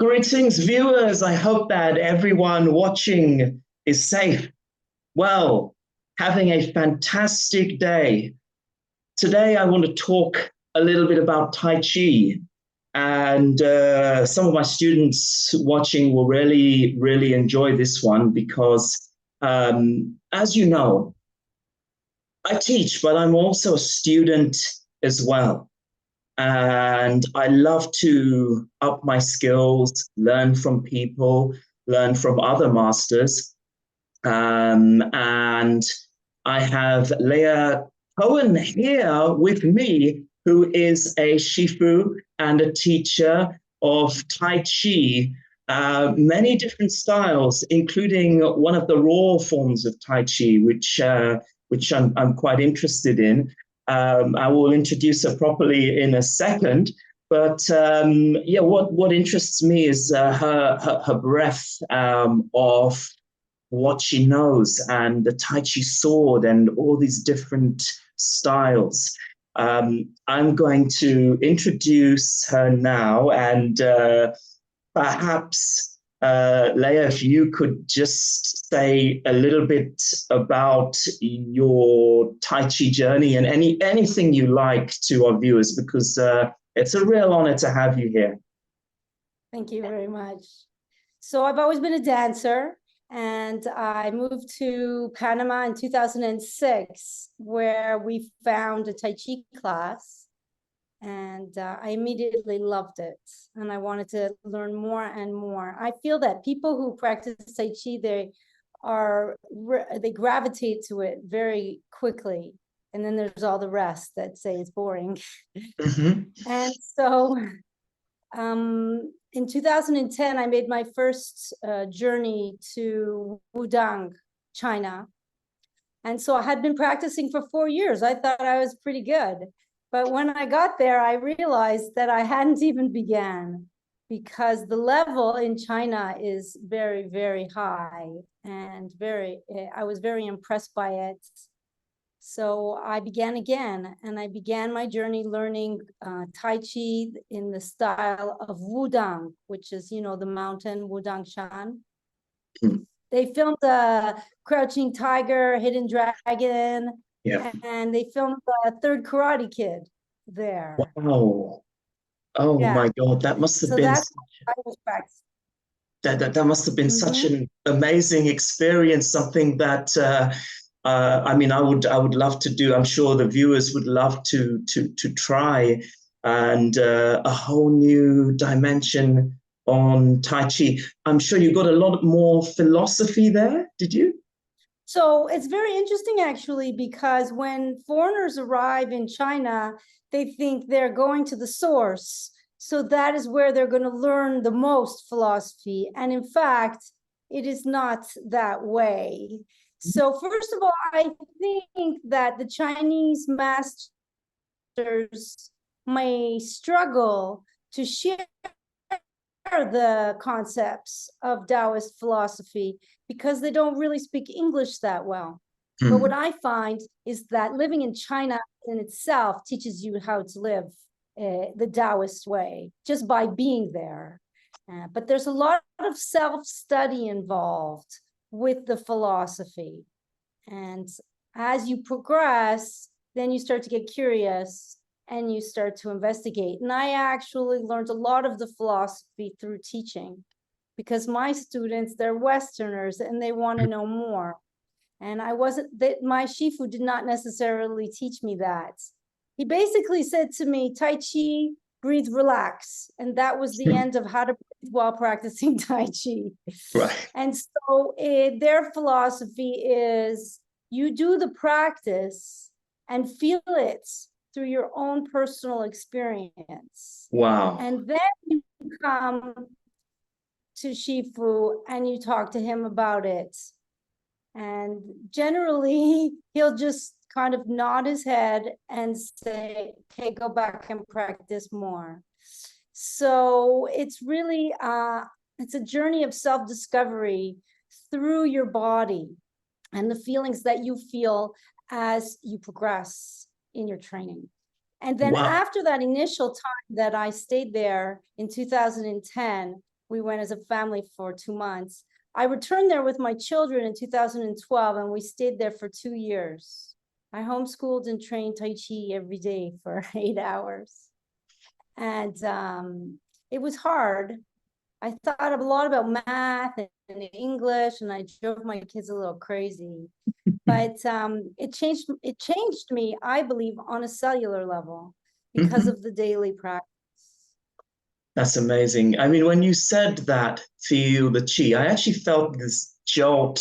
Greetings, viewers. I hope that everyone watching is safe, well, having a fantastic day. Today, I want to talk a little bit about Tai Chi. And some of my students watching will really, really enjoy this one because, as you know, I teach, but I'm also a student as well. And I love to up my skills, learn from people, learn from other masters. And I have Leah Cohen here with me, who is a Shifu and a teacher of Tai Chi, many different styles, including one of the raw forms of Tai Chi, which I'm quite interested in. I will introduce her properly in a second. But yeah, what interests me is her breadth of what she knows and the Tai Chi sword and all these different styles. I'm going to introduce her now, and perhaps, Leah, if you could just say a little bit about your Tai Chi journey and anything you like to our viewers, because it's a real honor to have you here. Thank you very much. So I've always been a dancer, and I moved to Panama in 2006, where we found a Tai Chi class, and I immediately loved it, and I wanted to learn more and more. I feel that people who practice Tai Chi, they gravitate to it very quickly, and then there's all the rest that say it's boring. Mm-hmm. And so in 2010, I made my first journey to Wudang, China. And so I had been practicing for 4 years. I thought I was pretty good. But when I got there, I realized that I hadn't even began, because the level in China is very, very high, and I was very impressed by it. So I began again, and I began my journey learning Tai Chi in the style of Wudang, which is, the mountain Wudang Shan. They filmed Crouching Tiger, Hidden Dragon, Yeah. and they filmed Third Karate Kid there. Wow. Oh Yeah. my God, that must have So been that's I was practicing. That must have been such an amazing experience, something that I mean, I would love to do. I'm sure the viewers would love to try, and a whole new dimension on Tai Chi. I'm sure you got a lot more philosophy there, did you? So it's very interesting, actually, because when foreigners arrive in China, they think they're going to the source. So that is where they're going to learn the most philosophy. And in fact, it is not that way. So first of all, I think that the Chinese masters may struggle to share the concepts of Taoist philosophy because they don't really speak English that well. But what I find is that living in China in itself teaches you how to live the Taoist way just by being there. But there's a lot of self-study involved with the philosophy. And as you progress, then you start to get curious and you start to investigate. And I actually learned a lot of the philosophy through teaching, because my students, they're Westerners and they want to know more. And my Shifu did not necessarily teach me that. He basically said to me, Tai Chi, breathe, relax. And that was the end of how to breathe while practicing Tai Chi. Right. And so their philosophy is you do the practice and feel it through your own personal experience. Wow. And then you come to Shifu and you talk to him about it. And generally, he'll just kind of nod his head and say, okay, go back and practice more. So it's really, it's a journey of self-discovery through your body and the feelings that you feel as you progress in your training. And then after that initial time that I stayed there in 2010, We went as a family for 2 months. I returned there with my children in 2012, and we stayed there for 2 years. I homeschooled and trained Tai Chi every day for 8 hours. And it was hard. I thought a lot about math and English, and I drove my kids a little crazy. But it changed me, I believe, on a cellular level because of the daily practice. That's amazing. I mean, when you said that, feel the chi, I actually felt this jolt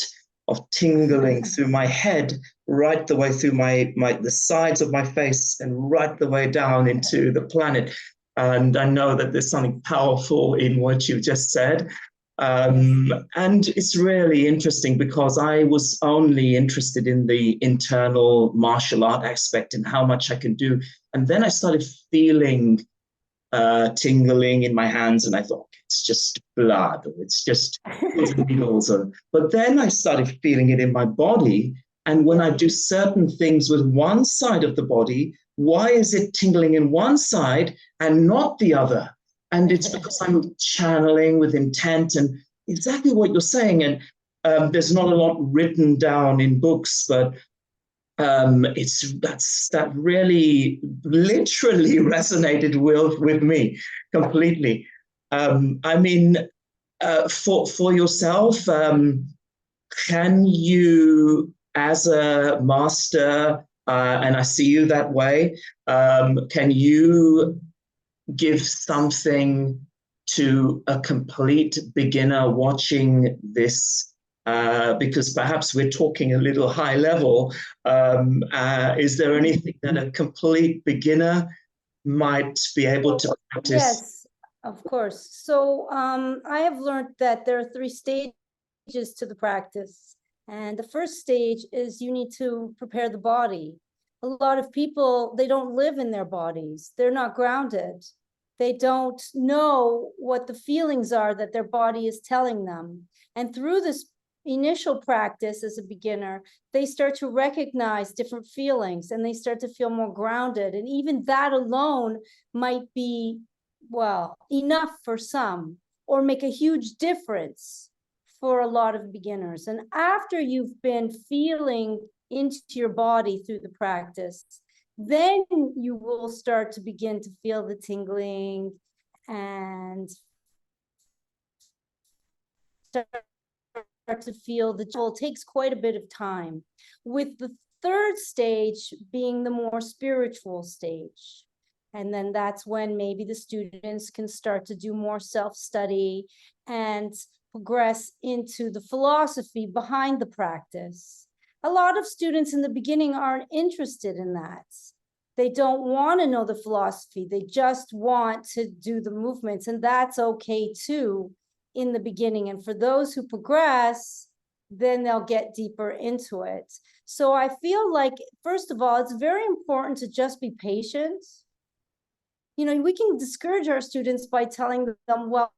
of tingling through my head, right the way through the sides of my face and right the way down into the planet. And I know that there's something powerful in what you just said. And it's really interesting because I was only interested in the internal martial art aspect and how much I can do. And then I started feeling tingling in my hands, and I thought, it's just blood, or it's just needles. But then I started feeling it in my body. And when I do certain things with one side of the body, why is it tingling in one side and not the other? And it's because I'm channeling with intent and exactly what you're saying. And there's not a lot written down in books, but that really literally resonated with me completely. I mean, for yourself, can you, as a master, and I see you that way, can you give something to a complete beginner watching this? Because perhaps we're talking a little high level. Is there anything that a complete beginner might be able to practice? Yes, of course. So I have learned that there are 3 stages to the practice. And the first stage is you need to prepare the body. A lot of people, they don't live in their bodies. They're not grounded. They don't know what the feelings are that their body is telling them. And through this initial practice as a beginner, they start to recognize different feelings and they start to feel more grounded. And even that alone might be, well, enough for some, or make a huge difference for a lot of beginners. And after you've been feeling into your body through the practice, then you will start to begin to feel the tingling and start to feel the chill. It takes quite a bit of time, with the third stage being the more spiritual stage. And then that's when maybe the students can start to do more self-study and progress into the philosophy behind the practice. A lot of students in the beginning aren't interested in that. They don't want to know the philosophy. They just want to do the movements, and that's okay too in the beginning. And for those who progress, then they'll get deeper into it. So I feel like, first of all, it's very important to just be patient. You know, we can discourage our students by telling them, well,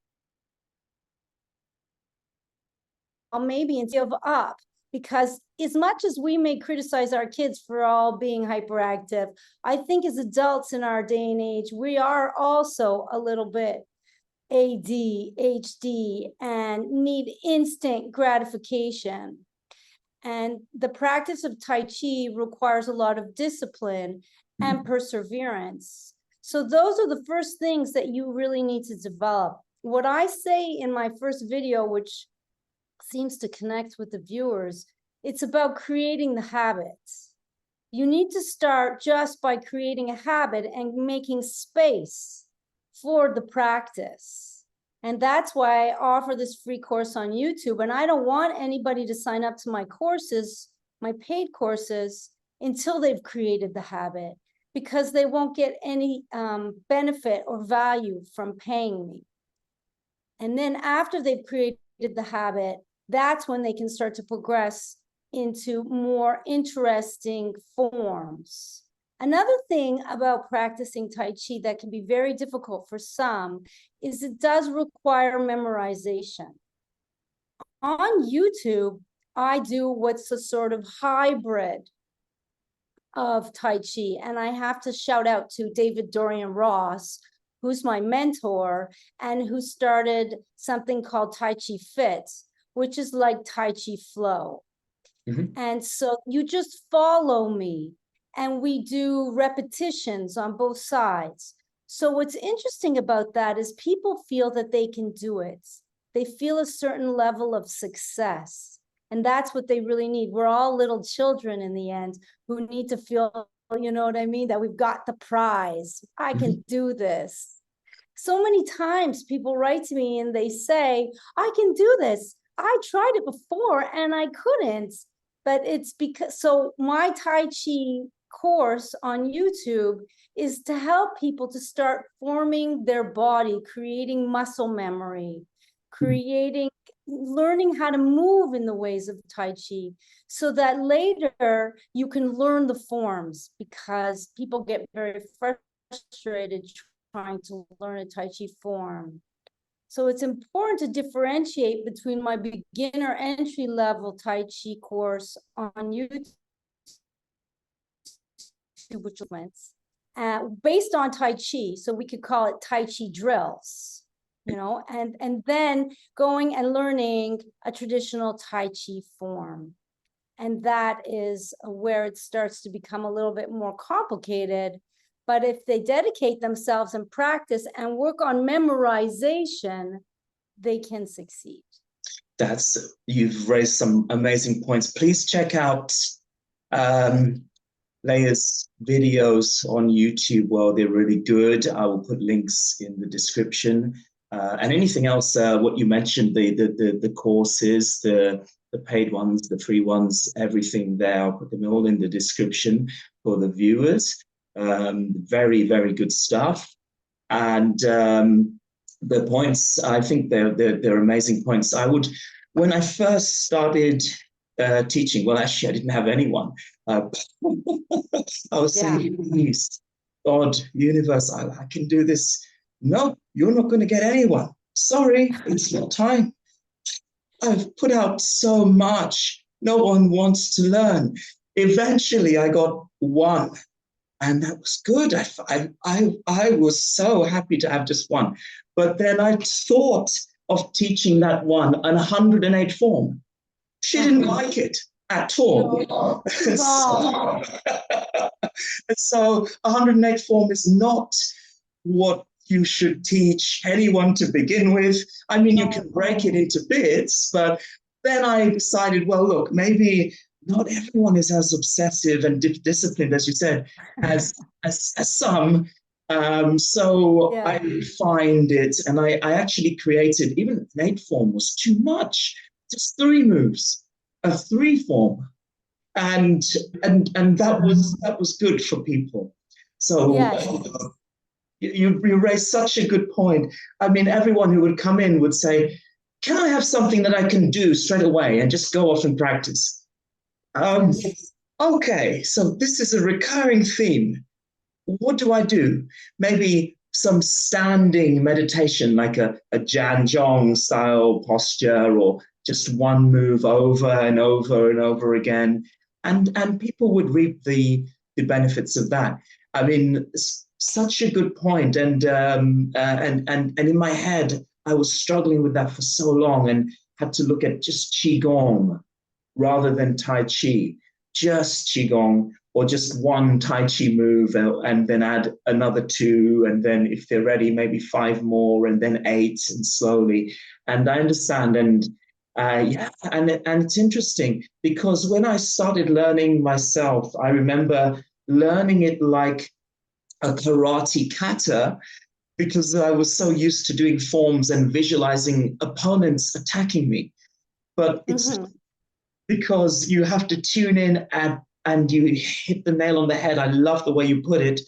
maybe and give up, because as much as we may criticize our kids for all being hyperactive, I think as adults in our day and age, we are also a little bit ADHD and need instant gratification. And the practice of Tai Chi requires a lot of discipline and perseverance. So those are the first things that you really need to develop. What I say in my first video, which seems to connect with the viewers, it's about creating the habits. You need to start just by creating a habit and making space for the practice. And that's why I offer this free course on YouTube. And I don't want anybody to sign up to my courses, my paid courses, until they've created the habit, because they won't get any benefit or value from paying me. And then after they've created the habit, that's when they can start to progress into more interesting forms. Another thing about practicing Tai Chi that can be very difficult for some is it does require memorization. On YouTube, I do what's a sort of hybrid of Tai Chi, and I have to shout out to David Dorian Ross, who's my mentor and who started something called Tai Chi Fit, which is like Tai Chi Flow. And so you just follow me and we do repetitions on both sides. So what's interesting about that is people feel that they can do it. They feel a certain level of success. And that's what they really need. We're all little children in the end who need to feel, you know what I mean, that we've got the prize. I can do this. So many times people write to me and they say, I can do this. I tried it before and I couldn't. But it's because, so my Tai Chi course on YouTube is to help people to start forming their body, creating muscle memory, learning how to move in the ways of Tai Chi, so that later you can learn the forms, because people get very frustrated trying to learn a Tai Chi form. So it's important to differentiate between my beginner entry level Tai Chi course on YouTube, which based on Tai Chi. So we could call it Tai Chi drills, you know, and then going and learning a traditional Tai Chi form. And that is where it starts to become a little bit more complicated. But if they dedicate themselves and practice and work on memorization, they can succeed. You've raised some amazing points. Please check out Leah's videos on YouTube. Well, they're really good. I will put links in the description. And anything else, what you mentioned, the courses, the paid ones, the free ones, everything there, I'll put them all in the description for the viewers. Very, very good stuff. And the points, I think they're amazing points. When I first started teaching, well, actually, I didn't have anyone. I was saying, please, God, universe, I can do this. No, you're not going to get anyone. Sorry, it's not time. I've put out so much. No one wants to learn. Eventually, I got one. And that was good. I was so happy to have just one. But then I thought of teaching that one an 108 form. She didn't like it at all. No. So 108 form is not what you should teach anyone to begin with. I mean, you can break it into bits, but then I decided, well, look, maybe not everyone is as obsessive and disciplined, as you said, as some. So I find it, and I actually created, even an 8 form was too much, just 3 moves, a 3 form. And that was good for people. So you raised such a good point. I mean, everyone who would come in would say, can I have something that I can do straight away and just go off and practice? Okay, so this is a recurring theme. What do I do? Maybe some standing meditation, like a Janjong style posture, or just one move over and over and over again. And people would reap the benefits of that. I mean, such a good point. And in my head, I was struggling with that for so long and had to look at just Qigong rather than Tai Chi, just Qigong, or just one Tai Chi move and then add another 2. And then if they're ready, maybe 5 more and then 8 and slowly. And I understand. And it's interesting because when I started learning myself, I remember learning it like a karate kata, because I was so used to doing forms and visualizing opponents attacking me. But it's because you have to tune in and you hit the nail on the head. I love the way you put it,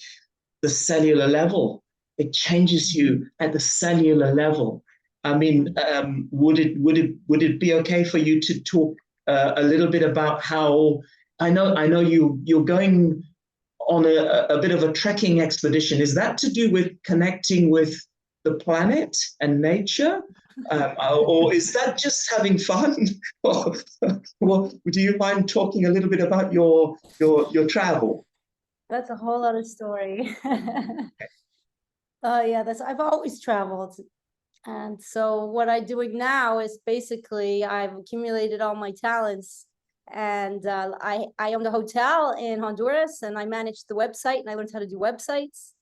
the cellular level. It changes you at the cellular level. I mean, would it be okay for you to talk a little bit about how, I know you're going on a bit of a trekking expedition. Is that to do with connecting with the planet and nature? Or is that just having fun? Well, do you mind talking a little bit about your travel? That's a whole other story. Yeah, I've always traveled. And so what I'm doing now is basically I've accumulated all my talents, and I owned a hotel in Honduras, and I managed the website, and I learned how to do websites.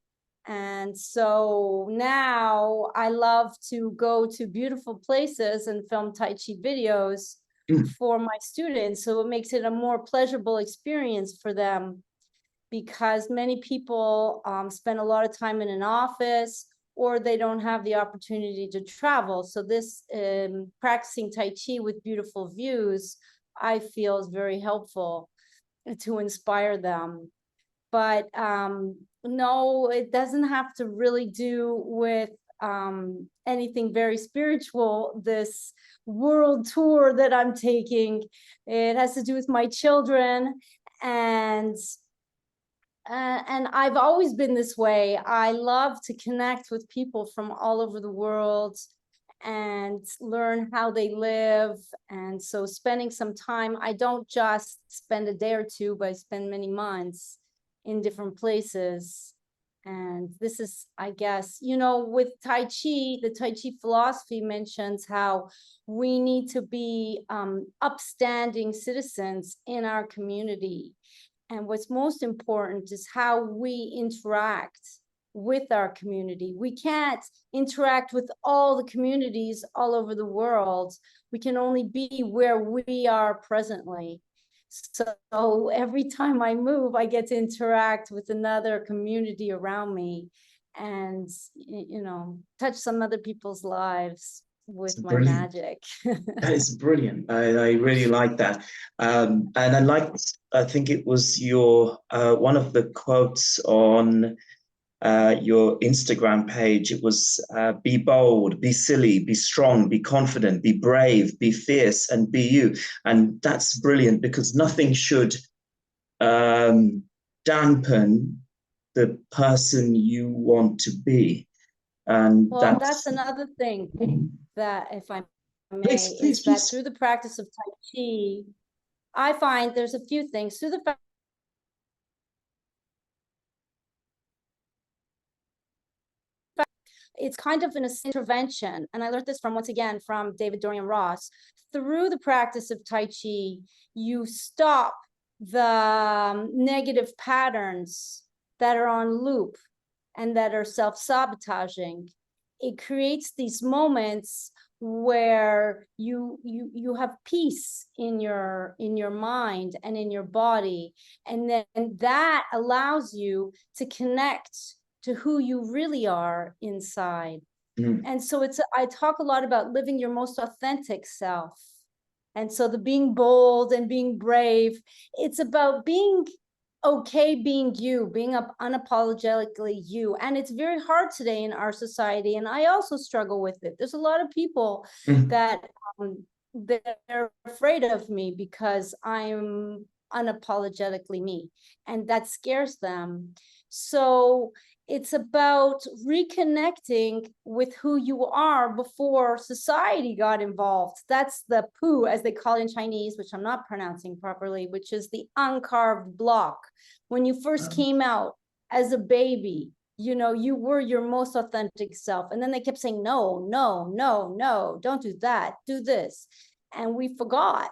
And so now I love to go to beautiful places and film Tai Chi videos for my students. So it makes it a more pleasurable experience for them, because many people spend a lot of time in an office, or they don't have the opportunity to travel. So this practicing Tai Chi with beautiful views, I feel, is very helpful to inspire them. But no, it doesn't have to really do with anything very spiritual, this world tour that I'm taking. It has to do with my children, and I've always been this way. I love to connect with people from all over the world and learn how they live. And so spending some time, I don't just spend a day or two, but I spend many months in different places. And this is, I guess, with Tai Chi, the Tai Chi philosophy mentions how we need to be upstanding citizens in our community. And what's most important is how we interact with our community. We can't interact with all the communities all over the world. We can only be where we are presently. So every time I move, I get to interact with another community around me, and touch some other people's lives with my magic. That is brilliant. I really like that. And I think it was your one of the quotes on your Instagram page. It was be bold, be silly, be strong, be confident, be brave, be fierce, and be you. And that's brilliant, because nothing should dampen the person you want to be. And well, that's another thing that, if I may, please. that through the practice of Tai Chi, I find there's a few things through the fact it's kind of an intervention. And I learned this once again from David Dorian Ross. Through the practice of Tai Chi, you stop the negative patterns that are on loop and that are self-sabotaging. It creates these moments where you have peace in your mind and in your body, and then that allows you to connect to who you really are inside. And so I talk a lot about living your most authentic self. And so the being bold and being brave, it's about being okay being you, being unapologetically you. And it's very hard today in our society, and I also struggle with it. There's a lot of people that they're afraid of me because I'm unapologetically me, and that scares them. So it's about reconnecting with who you are before society got involved. That's the pu, as they call it in Chinese, which I'm not pronouncing properly, which is the uncarved block. When you first came out as a baby, you were your most authentic self. And then they kept saying, no, no, no, no, don't do that, do this. And we forgot.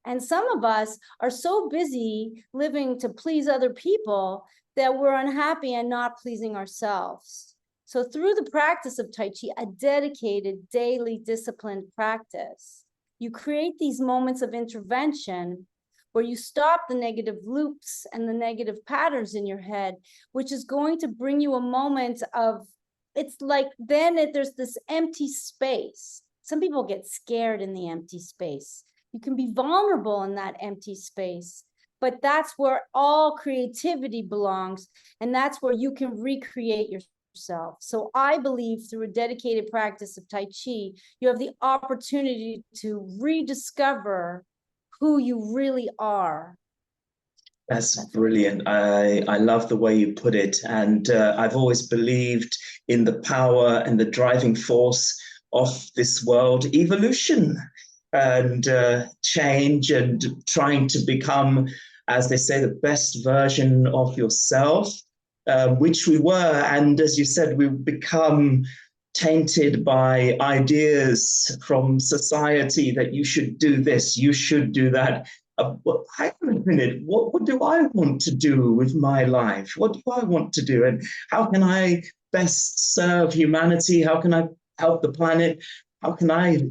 And some of us are so busy living to please other people that we're unhappy and not pleasing ourselves. So through the practice of Tai Chi, a dedicated daily disciplined practice, you create these moments of intervention where you stop the negative loops and the negative patterns in your head, which is going to bring you a moment of, it's like then there's this empty space. Some people get scared in the empty space. You can be vulnerable in that empty space, but that's where all creativity belongs, and that's where you can recreate yourself. So I believe through a dedicated practice of Tai Chi, you have the opportunity to rediscover who you really are. That's brilliant. I love the way you put it. And I've always believed in the power and the driving force of this world, evolution and change, and trying to become, as they say, the best version of yourself. which we were. And as you said, we've become tainted by ideas from society that you should do this, you should do that. Well, hang on a minute, what do I want to do with my life? What do I want to do? And how can I best serve humanity? How can I help the planet? How can I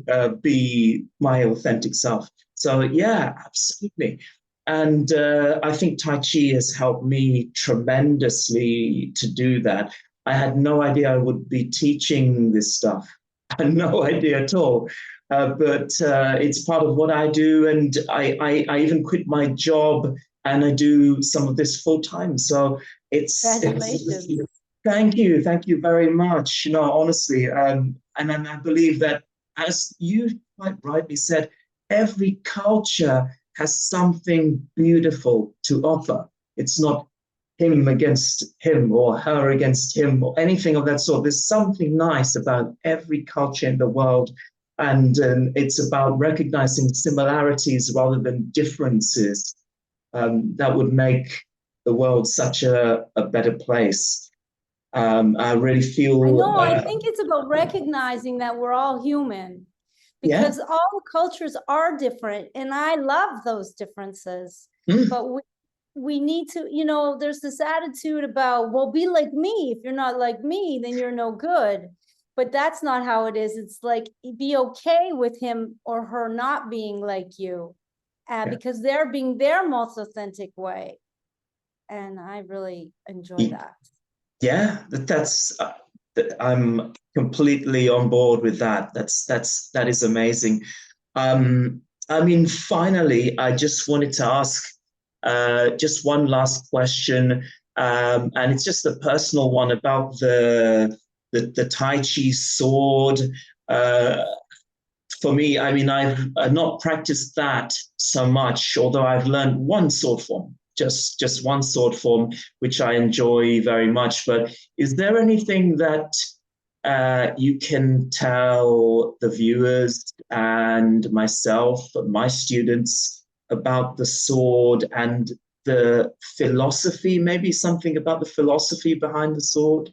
be my authentic self? So yeah, absolutely. And I think Tai Chi has helped me tremendously to do that. I had no idea I would be teaching this stuff. I had no idea at all. But it's part of what I do. And I even quit my job and I do some of this full time. So Congratulations. Thank you. Thank you very much. You know, honestly. And I believe that, as you quite rightly said, every culture has something beautiful to offer. It's not him against him or her against him or anything of that sort. There's something nice about every culture in the world. And it's about recognizing similarities rather than differences that would make the world such a better place. I really feel. I know, I think it's about recognizing that we're all human, because all cultures are different. And I love those differences. But we need to, you know, there's this attitude about, well, be like me. If you're not like me, then you're no good. But that's not how it is. It's like, be okay with him or her not being like you, because they're being their most authentic way. And I really enjoy that. Yeah, I'm completely on board with that. That is amazing. I mean, finally, I just wanted to ask just one last question, and it's just a personal one about the Tai Chi sword. For me, I mean, I've not practiced that so much, although I've learned one sword form, just one sword form, which I enjoy very much. But is there anything that you can tell the viewers and myself, my students, about the sword and the philosophy, maybe something about the philosophy behind the sword?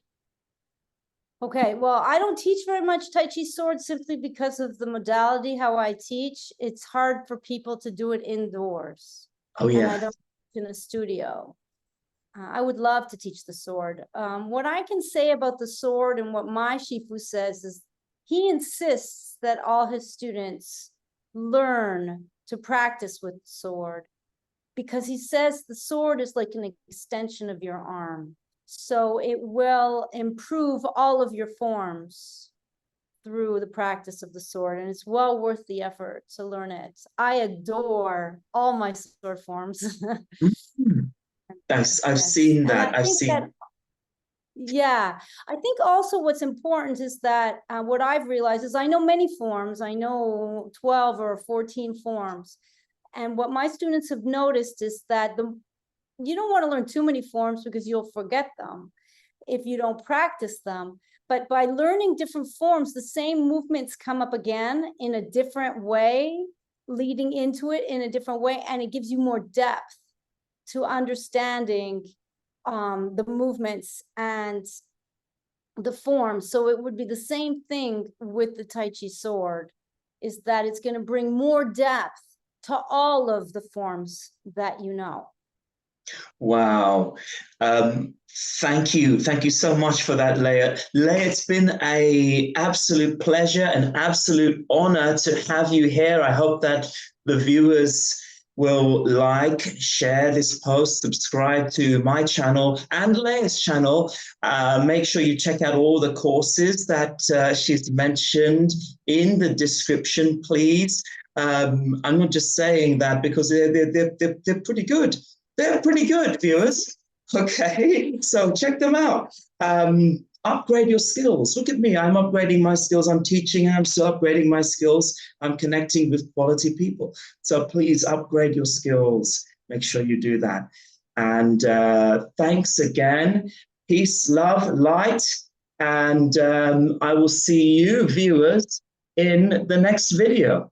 Okay, well, I don't teach very much Tai Chi sword simply because of the modality, how I teach. It's hard for people to do it indoors. Oh, yeah. And I don't teach in a studio. I would love to teach the sword. What I can say about the sword and what my Shifu says is he insists that all his students learn to practice with the sword, because he says the sword is like an extension of your arm. So it will improve all of your forms through the practice of the sword, and it's well worth the effort to learn it. I adore all my sword forms. I've seen that. I've seen. Yeah, I think also what's important is that what I've realized is I know many forms. I know 12 or 14 forms. And what my students have noticed is that you don't want to learn too many forms because you'll forget them if you don't practice them. But by learning different forms, the same movements come up again in a different way, leading into it in a different way, and it gives you more depth to understanding the movements and the forms. So it would be the same thing with the Tai Chi sword, is that it's going to bring more depth to all of the forms that you know. Wow. Thank you. Thank you so much for that, Leah. Leah, it's been an absolute pleasure, an absolute honor to have you here. I hope that the viewers will like, share this post, subscribe to my channel and Leah's channel. Make sure you check out all the courses that she's mentioned in the description, please. I'm not just saying that because they're pretty good. They're pretty good, viewers. Okay, so check them out. Upgrade your skills. Look at me. I'm upgrading my skills. I'm teaching. I'm still upgrading my skills. I'm connecting with quality people. So please upgrade your skills. Make sure you do that. And thanks again. Peace, love, light. And I will see you, viewers, in the next video.